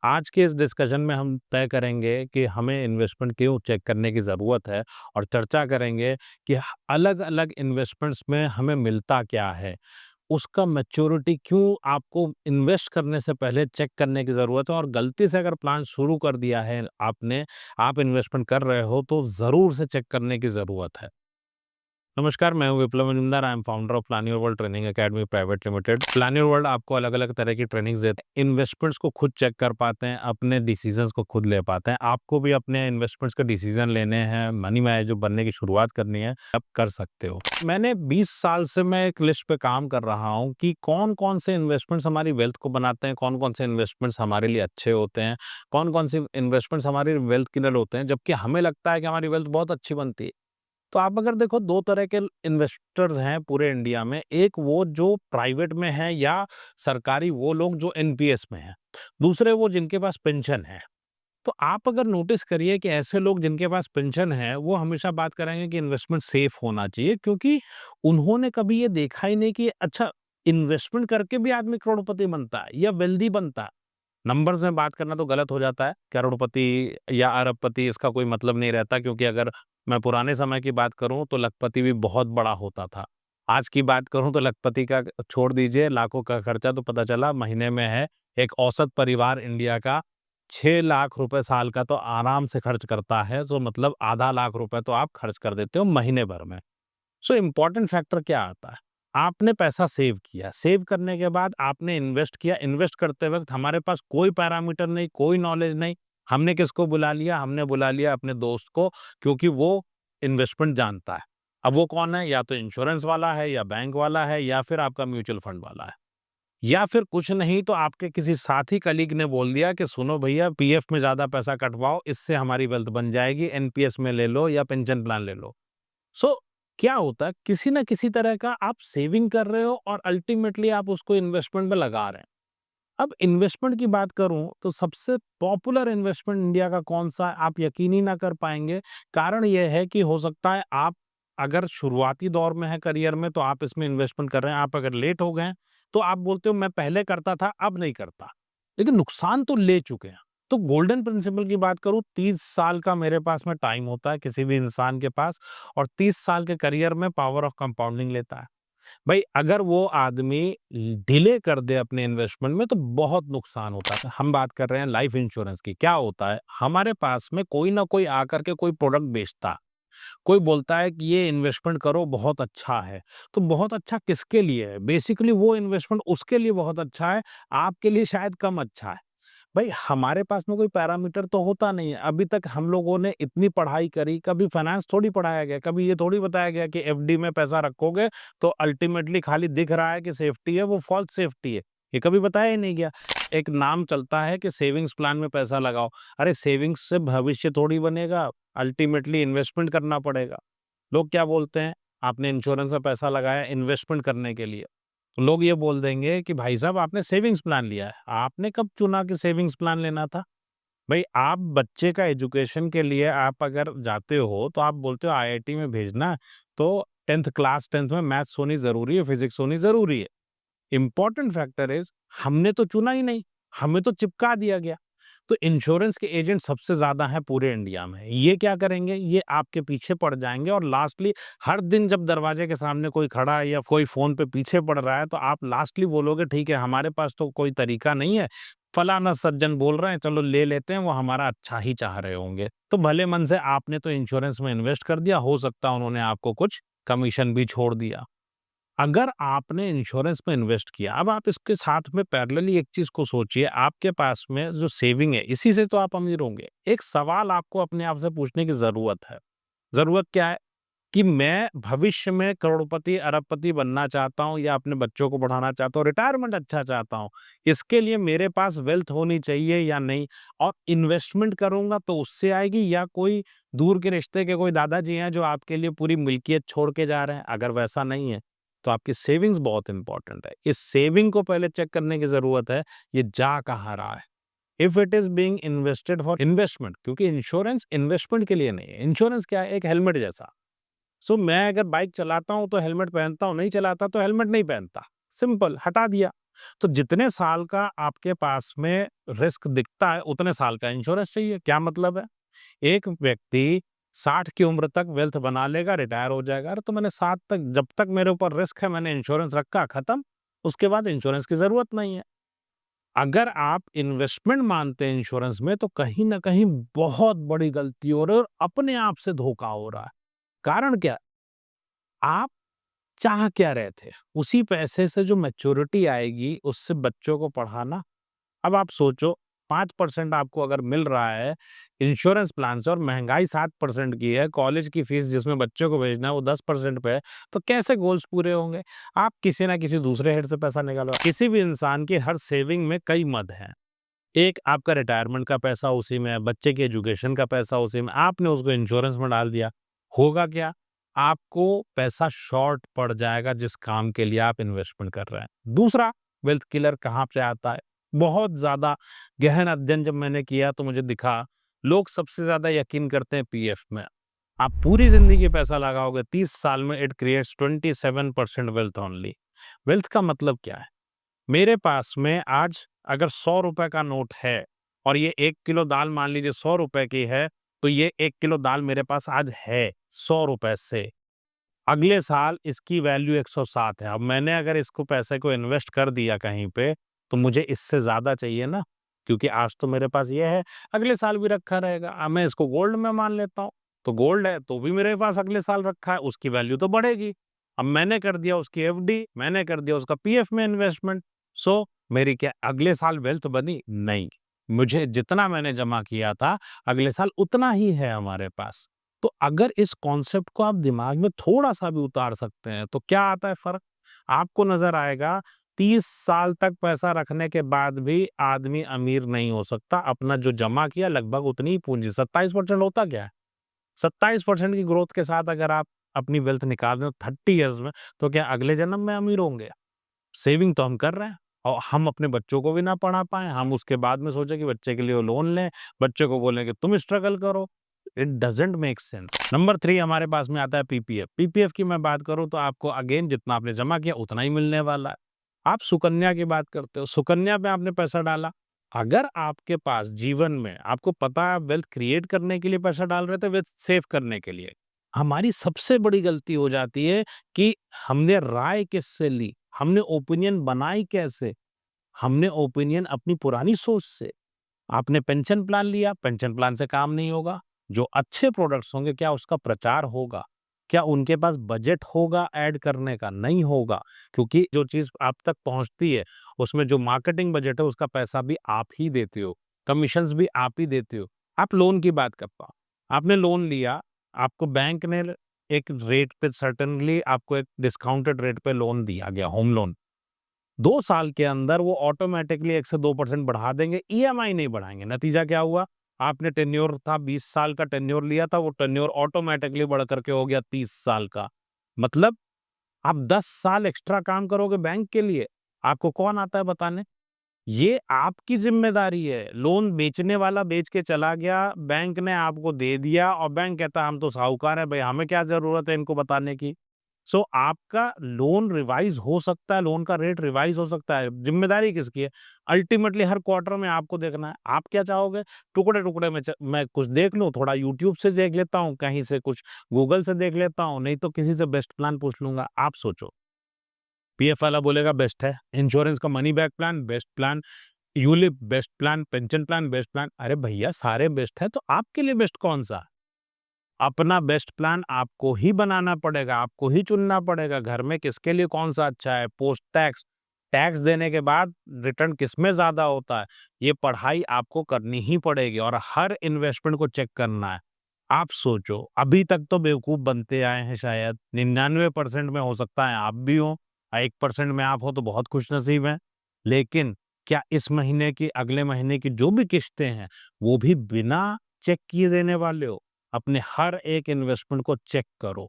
आज के इस डिस्कशन में हम तय करेंगे कि हमें इन्वेस्टमेंट क्यों चेक करने की ज़रूरत है और चर्चा करेंगे कि अलग-अलग इन्वेस्टमेंट्स में हमें मिलता क्या है? उसका मैच्योरिटी क्यों आपको इन्वेस्ट करने से पहले चेक करने की ज़रूरत है और गलती से अगर प्लान शुरू कर दिया है आपने, आप इन्वेस्टमेंट कर रहे हो तो ज़रूर से चेक करने की ज़रूरत है। नमस्कार, मैं हूँ Viplav Majumdar. I am founder of plan your world training academy private limited. Plan your world आपको अलग-अलग तरह की ट्रेनिंग्स देते हैं। इन्वेस्टमेंट्स को खुद चेक कर पाते हैं, अपने डिसीजंस को खुद ले पाते हैं। आपको भी अपने इन्वेस्टमेंट्स के डिसीजन लेने हैं, मनी मैनेजर बनने की शुरुआत करनी है, आप कर सकते हो। मैंने 20 साल से मैं एक लिस्ट पे काम कर रहा हूँ कि कौन-कौन से इन्वेस्टमेंट्स हमारी वेल्थ को बनाते हैं, कौन-कौन से इन्वेस्टमेंट्स हमारे लिए अच्छे होते हैं, कौन-कौन से इन्वेस्टमेंट्स हमारी वेल्थ किलर होते हैं, जबकि हमें लगता है कि हमारी वेल्थ बहुत अच्छी बनती है। तो आप अगर देखो 2 तरह के इन्वेस्टर्स हैं पूरे इंडिया में। एक वो जो प्राइवेट में हैं या सरकारी वो लोग जो एनपीएस में हैं। दूसरे वो जिनके पास पेंशन है। तो आप अगर नोटिस करिए कि ऐसे लोग जिनके पास पेंशन है, वो हमेशा बात करेंगे कि इन्वेस्टमेंट सेफ होना चाहिए क्योंकि उन्होंने कभी ये देखा ही नहीं कि अच्छा इन्वेस्टमेंट करके भी आदमी करोड़पति बनता है या वेल्दी बनता है। नंबर्स में बात करना तो गलत हो जाता है। करोड़पति या अरबपति इसका कोई मतलब नहीं रहता क्योंकि अगर मैं पुराने समय की बात करूँ तो लखपति भी बहुत बड़ा होता था। आज की बात करूँ तो लखपति का छोड़ दीजिए लाखों का खर्चा तो पता चला महीने में है। एक औसत परिवार इंडिया का 6 लाख रुपए साल का तो आराम से खर्च करता है। तो मतलब आधा लाख रुपए तो आप खर्च कर देते हो महीने भर में। सो इम्पोर्टेंट फैक्टर क्या आता है? आपने पैसा सेव किया, सेव करने के बाद आपने इन्वेस्ट किया, इन्वेस्ट करते वक़्त हमारे पास कोई पैरामीटर नहीं, कोई नॉलेज नहीं, हमने किसको बुला लिया? हमने बुला लिया अपने दोस्त को क्योंकि वो इन्वेस्टमेंट जानता है। अब वो कौन है? या तो इंश्योरेंस वाला है या बैंक वाला है या फिर आपका म्यूचुअल फंड वाला है। या फिर कुछ नहीं तो आपके किसी साथी कलीग ने बोल दिया कि सुनो भैया पीएफ में ज़्यादा पैसा कटवाओ, इससे हमारी वेल्थ बन जाएगी, एनपीएस में ले लो या पेंशन प्लान ले लो। सो क्या होता है किसी ना किसी तरह का आप सेविंग कर रहे हो और अल्टीमेटली आप उसको इन्वेस्टमेंट में लगा रहे हैं। अब इन्वेस्टमेंट की बात करूं तो सबसे पॉपुलर इन्वेस्टमेंट इंडिया का कौन सा है आप यकीन ही ना कर पाएंगे। कारण यह है कि हो सकता है आप अगर शुरुआती दौर में है करियर में तो आप इसमें इन्वेस्टमेंट कर रहे हैं, आप अगर लेट हो गए हैं, तो आप बोलते हो मैं पहले करता था अब नहीं करता, लेकिन नुकसान तो ले चुके हैं। तो गोल्डन प्रिंसिपल की बात करूं 30 साल का मेरे पास में टाइम होता है किसी भी इंसान के पास और 30 साल के करियर में पावर ऑफ कंपाउंडिंग लेता है। भाई अगर वो आदमी डिले कर दे अपने इन्वेस्टमेंट में तो बहुत नुकसान होता है। हम बात कर रहे हैं लाइफ इंश्योरेंस की। क्या होता है हमारे पास में कोई ना कोई आकर के कोई प्रोडक्ट बेचता है, कोई बोलता है कि ये इन्वेस्टमेंट करो बहुत अच्छा है। तो बहुत अच्छा किसके लिए है? बेसिकली वो इन्वेस्टमेंट उसके लिए बहुत अच्छा है, आपके लिए शायद कम अच्छा है। भाई हमारे पास में कोई पैरामीटर तो होता नहीं है। अभी तक हम लोगों ने इतनी पढ़ाई करी, कभी फाइनेंस थोड़ी पढ़ाया गया, कभी ये थोड़ी बताया गया कि एफडी में पैसा रखोगे तो अल्टीमेटली खाली दिख रहा है कि सेफ्टी है, वो फॉल्स सेफ्टी है। ये कभी बताया ही नहीं गया। एक नाम चलता है कि सेविंग्स प्लान में पैसा लगाओ। अरे सेविंग्स से भविष्य थोड़ी बनेगा, अल्टीमेटली इन्वेस्टमेंट करना पड़ेगा। लोग क्या बोलते हैं, आपने इंश्योरेंस में पैसा लगाया इन्वेस्टमेंट करने के लिए। तो लोग ये बोल देंगे कि भाई साहब आपने सेविंग्स प्लान लिया है। आपने कब चुना कि सेविंग्स प्लान लेना था? भाई आप बच्चे का एजुकेशन के लिए आप अगर जाते हो तो आप बोलते हो आईआईटी में भेजना है, तो 10th क्लास 10th में मैथ्स होनी ज़रूरी है, फिज़िक्स होनी ज़रूरी है। इम्पोर्टेंट फैक्टर इज़ हमने तो चुना ही नहीं, हमें तो चिपका दिया गया। तो इंश्योरेंस के एजेंट सबसे ज़्यादा हैं पूरे इंडिया में। ये क्या करेंगे, ये आपके पीछे पड़ जाएँगे और लास्टली हर दिन जब दरवाजे के सामने कोई खड़ा है या कोई फ़ोन पे पीछे पड़ रहा है, तो आप लास्टली बोलोगे ठीक है, हमारे पास तो कोई तरीका नहीं है, फलाना सज्जन बोल रहे हैं, चलो ले लेते हैं, वो हमारा अच्छा ही चाह रहे होंगे। तो भले मन से आपने तो इंश्योरेंस में इन्वेस्ट कर दिया, हो सकता है उन्होंने आपको कुछ कमीशन भी छोड़ दिया। अगर आपने इंश्योरेंस में इन्वेस्ट किया, अब आप इसके साथ में पैरेलली एक चीज़ को सोचिए, आपके पास में जो सेविंग है, इसी से तो आप अमीर होंगे। एक सवाल आपको अपने आप से पूछने की ज़रूरत है। ज़रूरत क्या है? कि मैं भविष्य में करोड़पति, अरबपति बनना चाहता हूँ या अपने बच्चों को पढ़ाना चाहता हूँ, रिटायरमेंट अच्छा चाहता हूँ। इसके लिए मेरे पास वेल्थ होनी चाहिए या नहीं? और इन्वेस्टमेंट करूँगा तो उससे आएगी या कोई दूर के रिश्ते के कोई दादाजी हैं जो आपके लिए पूरी मिल्कियत छोड़ के जा रहे हैं? अगर वैसा नहीं है, तो आपकी सेविंग्स बहुत इंपॉर्टेंट है। इस सेविंग को पहले चेक करने की ज़रूरत है, ये जा कहाँ रहा है? If it is being invested for investment क्योंकि इंश्योरेंस इन्वेस्टमेंट के लिए नहीं है। इंश्योरेंस क्या है? एक हेलमेट जैसा। मैं अगर बाइक चलाता हूँ तो हेलमेट पहनता हूँ, नहीं चलाता तो हेलमेट नहीं पहनता। सिंपल, हटा दिया। तो जितने साल का आपके पास में रिस्क दिखता है, उतने साल का इंश्योरेंस चाहिए। क्या मतलब है? एक व्यक्ति 60 की उम्र तक वेल्थ बना लेगा, रिटायर हो जाएगा। अरे तो मैंने 60 तक, जब तक मेरे ऊपर रिस्क है मैंने इंश्योरेंस रखा, खत्म। उसके बाद इंश्योरेंस की ज़रूरत नहीं है। अगर आप इन्वेस्टमेंट मानते हैं इंश्योरेंस में, तो कहीं न कहीं बहुत बड़ी गलती हो रही है और अपने आप से धोखा हो रहा है। कारण क्या? आप चाह क्या रहे थे? उसी पैसे से जो मैच्योरिटी आएगी, उससे बच्चों को पढ़ाना। अब आप सोचो, 5% आपको अगर मिल रहा है इंश्योरेंस प्लान से और महँगाई 7% की है, कॉलेज की फीस जिसमें बच्चों को भेजना है वो 10% पे है, तो कैसे गोल्स पूरे होंगे? आप किसी न किसी दूसरे हेड से पैसा निकालो। किसी भी इंसान की हर सेविंग में कई मद हैं। एक आपका रिटायरमेंट का पैसा उसी में है, बच्चे की एजुकेशन का पैसा उसी में, आपने उसको इंश्योरेंस में डाल दिया। होगा क्या? आपको पैसा शॉर्ट पड़ जाएगा जिस काम के लिए आप इन्वेस्टमेंट कर रहे हैं। दूसरा वेल्थ किलर कहाँ से आता है? बहुत ज़्यादा गहन अध्ययन जब मैंने किया तो मुझे दिखा, लोग सबसे ज़्यादा यकीन करते हैं पीएफ में। आप पूरी ज़िंदगी पैसा लगाओगे, 30 साल में it creates 27% wealth only. Wealth का मतलब क्या है? मेरे पास में आज अगर ₹100 का नोट है और ये 1 किलो दाल मान लीजिए ₹100 की है, तो ये 1 किलो दाल मेरे पास आज है ₹100 से। अगले साल इसकी वैल्यू 107 है। अब मैंने अगर इसको पैसे को इन्वेस्ट कर दिया कहीं पे, तो मुझे इससे ज़्यादा चाहिए ना, क्योंकि आज तो मेरे पास ये है, अगले साल भी रखा रहेगा। अब मैं इसको गोल्ड में मान लेता हूँ, तो गोल्ड है तो भी मेरे पास अगले साल रखा है, उसकी वैल्यू तो बढ़ेगी। अब मैंने कर दिया उसकी एफडी, मैंने कर दिया उसका पीएफ में इन्वेस्टमेंट, सो मेरी क्या अगले साल वेल्थ बनी? नहीं। मुझे जितना मैंने जमा किया था, अगले साल उतना ही है हमारे पास। तो अगर इस कॉन्सेप्ट को आप दिमाग में थोड़ा-सा भी उतार सकते हैं, तो क्या आता है फ़र्क? आपको नज़र आएगा 30 साल तक पैसा रखने के बाद भी आदमी अमीर नहीं हो सकता। अपना जो जमा किया लगभग उतनी ही पूँजी 27% होता क्या है? 27% की ग्रोथ के साथ अगर आप अपनी वेल्थ निकाल रहे हो 30 इयर्स में, तो क्या अगले जन्म में अमीर होंगे? सेविंग तो हम कर रहे हैं और हम अपने बच्चों को भी ना पढ़ा पाएँ, हम उसके बाद में सोचे कि बच्चे के लिए वो लोन लें, बच्चे को बोलें कि तुम स्ट्रगल करो। It doesn't make sense. Number 3 हमारे पास में आता है पीपीएफ। पीपीएफ की मैं बात करूँ तो आपको अगेन जितना आपने जमा किया उतना ही मिलने वाला है। आप सुकन्या की बात करते हो, सुकन्या में आपने पैसा डाला, अगर आपके पास जीवन में आपको पता है आप वेल्थ क्रिएट करने के लिए पैसा डाल रहे थे, वेल्थ सेव करने के लिए। हमारी सबसे बड़ी गलती हो जाती है कि हमने राय किससे ली? हमने ओपिनियन बनाई कैसे? हमने ओपिनियन अपनी पुरानी सोच से। आपने पेंशन प्लान लिया, पेंशन प्लान से काम नहीं होगा। जो अच्छे प्रोडक्ट्स होंगे, क्या उसका प्रचार होगा? क्या उनके पास बजट होगा ऐड करने का? नहीं होगा, क्योंकि जो चीज़ आप तक पहुँचती है, उसमें जो मार्केटिंग बजट है, उसका पैसा भी आप ही देते हो, कमीशंस भी आप ही देते हो। आप लोन की बात करता हूँ, आपने लोन लिया, आपको बैंक ने एक रेट पे सर्टेनली आपको एक डिस्काउंटेड रेट पे लोन दिया गया, होम लोन। 2 साल के अंदर वो ऑटोमैटिकली 1 से 2% बढ़ा देंगे, ईएमआई नहीं बढ़ाएँगे। नतीजा क्या हुआ? आपने टेन्योर था 20 साल का टेन्योर लिया था, वो टेन्योर ऑटोमैटिकली बढ़ कर के हो गया 30 साल का। मतलब आप 10 साल एक्स्ट्रा काम करोगे बैंक के लिए, आपको कौन आता है बताने? ये आपकी ज़िम्मेदारी है। लोन बेचने वाला बेच के चला गया, बैंक ने आपको दे दिया और बैंक कहता है हम तो साहूकार हैं भई, हमें क्या ज़रूरत है इनको बताने की। सो आपका लोन रिवाइज़ हो सकता है, लोन का रेट रिवाइज़ हो सकता है, ज़िम्मेदारी किसकी है? अल्टीमेटली हर क्वार्टर में आपको देखना है। आप क्या चाहोगे? टुकड़े-टुकड़े में मैं कुछ देख लूँ, थोड़ा यूट्यूब से देख लेता हूँ, कहीं से कुछ गूगल से देख लेता हूँ, नहीं तो किसी से बेस्ट प्लान पूछ लूँगा। आप सोचो, पीएफ वाला बोलेगा बेस्ट है, इंश्योरेंस का money back plan best plan, ULIP best plan, pension plan best plan. अरे भैया सारे बेस्ट हैं, तो आपके लिए बेस्ट कौन-सा? अपना बेस्ट प्लान आपको ही बनाना पड़ेगा, आपको ही चुनना पड़ेगा, घर में किसके लिए कौन-सा अच्छा है, पोस्ट टैक्स, टैक्स देने के बाद रिटर्न किसमें ज़्यादा होता है, ये पढ़ाई आपको करनी ही पड़ेगी और हर इन्वेस्टमेंट को चेक करना है। आप सोचो, अभी तक तो बेवकूफ़ बनते आए हैं शायद, 99% में हो सकता है आप भी हो, 1% में आप हो तो बहुत खुशनसीब हैं। लेकिन क्या इस महीने की, अगले महीने की जो भी किश्तें हैं, वो भी बिना चेक किए देने वाले हो? अपने हर एक इन्वेस्टमेंट को चेक करो।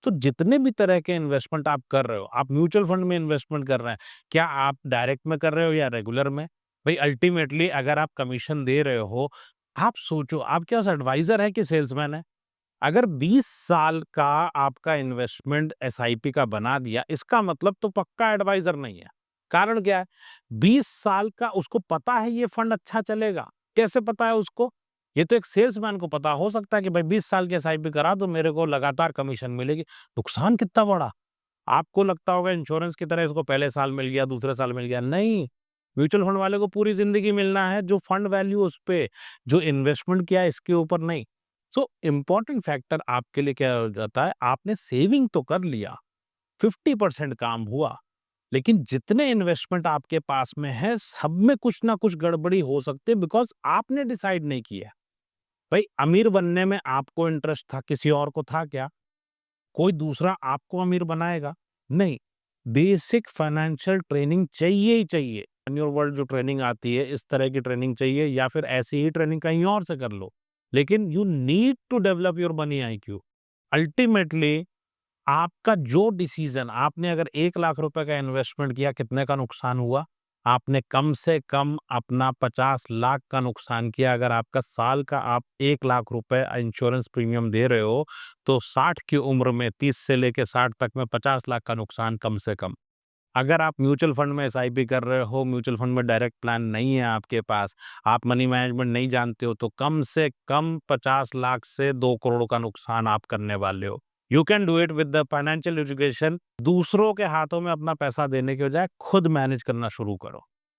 तो जितने भी तरह के इन्वेस्टमेंट आप कर रहे हो, आप म्यूचुअल फंड में इन्वेस्टमेंट कर रहे हैं, क्या आप डायरेक्ट में कर रहे हो या रेगुलर में? भई अल्टीमेटली अगर आप कमीशन दे रहे हो, आप सोचो आप क्या उस एडवाइज़र हैं कि सेल्समैन हैं? अगर 20 साल का आपका इन्वेस्टमेंट एसआईपी का बना दिया, इसका मतलब तो पक्का एडवाइज़र नहीं है। कारण क्या है? 20 साल का उसको पता है ये फंड अच्छा चलेगा। कैसे पता है उसको? ये तो एक सेल्समैन को पता हो सकता है कि भाई 20 साल की एसआईपी करा दो, मेरे को लगातार कमीशन मिलेगी। नुकसान कितना बड़ा? आपको लगता होगा इंश्योरेंस की तरह इसको पहले साल मिल गया, दूसरे साल मिल गया, नहीं। म्यूचुअल फंड वाले को पूरी ज़िंदगी मिलना है, जो फंड वैल्यू उस पे, जो इन्वेस्टमेंट किया है इसके ऊपर नहीं। सो इम्पोर्टेंट फैक्टर आपके लिए क्या हो जाता है, आपने सेविंग तो कर लिया, 50% काम हुआ, लेकिन जितने इन्वेस्टमेंट आपके पास में है, सब में कुछ ना कुछ गड़बड़ी हो सकती है बिकॉज़ आपने डिसाइड नहीं किया। भाई अमीर बनने में आपको इंटरेस्ट था, किसी और को था क्या? कोई दूसरा आपको अमीर बनाएगा? नहीं। बेसिक फाइनेंशियल ट्रेनिंग चाहिए ही चाहिए। इन योर वर्ल्ड जो ट्रेनिंग आती है, इस तरह की ट्रेनिंग चाहिए या फिर ऐसी ही ट्रेनिंग कहीं और से कर लो। लेकिन you need to develop your money IQ. Ultimately आपका जो डिसीजन आपने अगर 1 लाख रुपए का इन्वेस्टमेंट किया, कितने का नुकसान हुआ? आपने कम से कम अपना 50 लाख का नुकसान किया। अगर आपका साल का आप 1 लाख रुपए इंश्योरेंस प्रीमियम दे रहे हो, तो 60 की उम्र में 30 से लेके 60 तक में 50 लाख का नुकसान कम से कम। अगर आप म्यूचुअल फंड में एसआईपी कर रहे हो, म्यूचुअल फंड में डायरेक्ट प्लान नहीं है आपके पास, आप मनी मैनेजमेंट नहीं जानते हो, तो कम से कम 50 लाख से 2 करोड़ का नुकसान आप करने वाले हो। You can do it with the financial education. दूसरों के हाथों में अपना पैसा देने के बजाय खुद मैनेज करना शुरू करो।